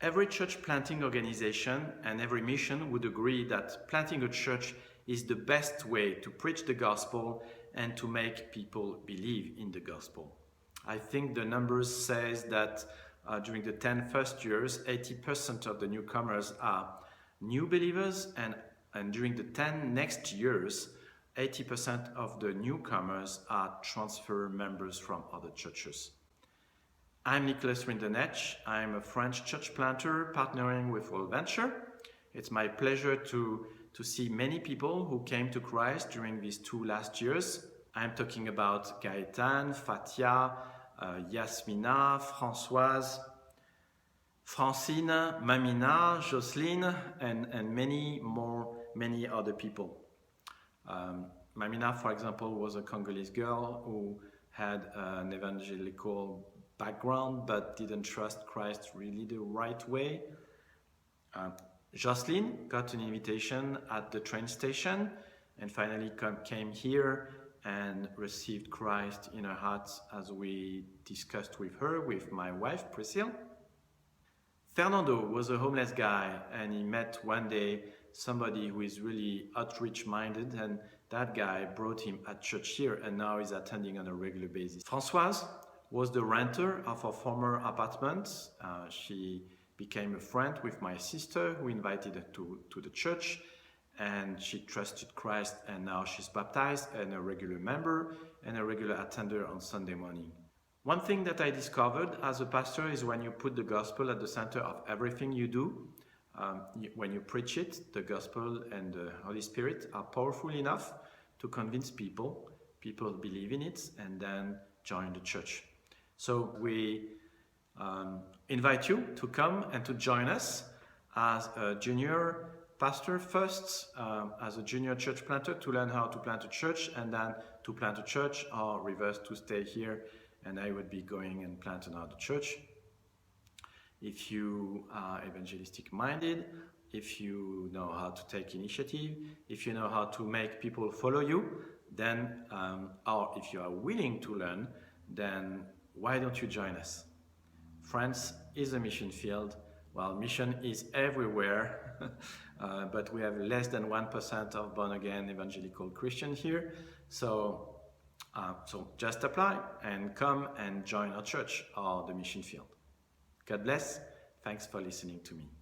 Every church planting organization and every mission would agree that planting a church is the best way to preach the gospel and to make people believe in the gospel. I think the numbers says that during the 10 first years, 80% of the newcomers are new believers, and during the 10 next years, 80% of the newcomers are transfer members from other churches. I'm Nicolas Rindenech. I'm a French church planter partnering with World Venture. It's my pleasure to see many people who came to Christ during these 2 last years. I'm talking about Gaëtan, Fatia, Yasmina, Françoise, Francine, Mamina, Jocelyn, and many other people. Mamina, for example, was a Congolese girl who had an evangelical background but didn't trust Christ really the right way. Jocelyn got an invitation at the train station and finally came here and received Christ in her heart, as we discussed with her, with my wife Priscilla. Fernando was a homeless guy, and he met one day somebody who is really outreach minded, and that guy brought him at church here, and now he's attending on a regular basis. Françoise was the renter of a former apartment. She became a friend with my sister, who invited her to the church, and she trusted Christ, and now she's baptized and a regular member and a regular attender on Sunday morning. One thing that I discovered as a pastor is when you put the gospel at the center of everything you do, when you preach it, the gospel and the Holy Spirit are powerful enough to convince people believe in it, and then join the church. So we invite you to come and to join us as a junior pastor first, as a junior church planter, to learn how to plant a church, and then to plant a church, or reverse, to stay here and I would be going and plant another church. If you are evangelistic minded, if you know how to take initiative, if you know how to make people follow you, then, or if you are willing to learn, then why don't you join us? France is a mission field. Well, mission is everywhere, but we have less than 1% of born-again evangelical Christians here. So just apply and come and join our church or the mission field. God bless. Thanks for listening to me.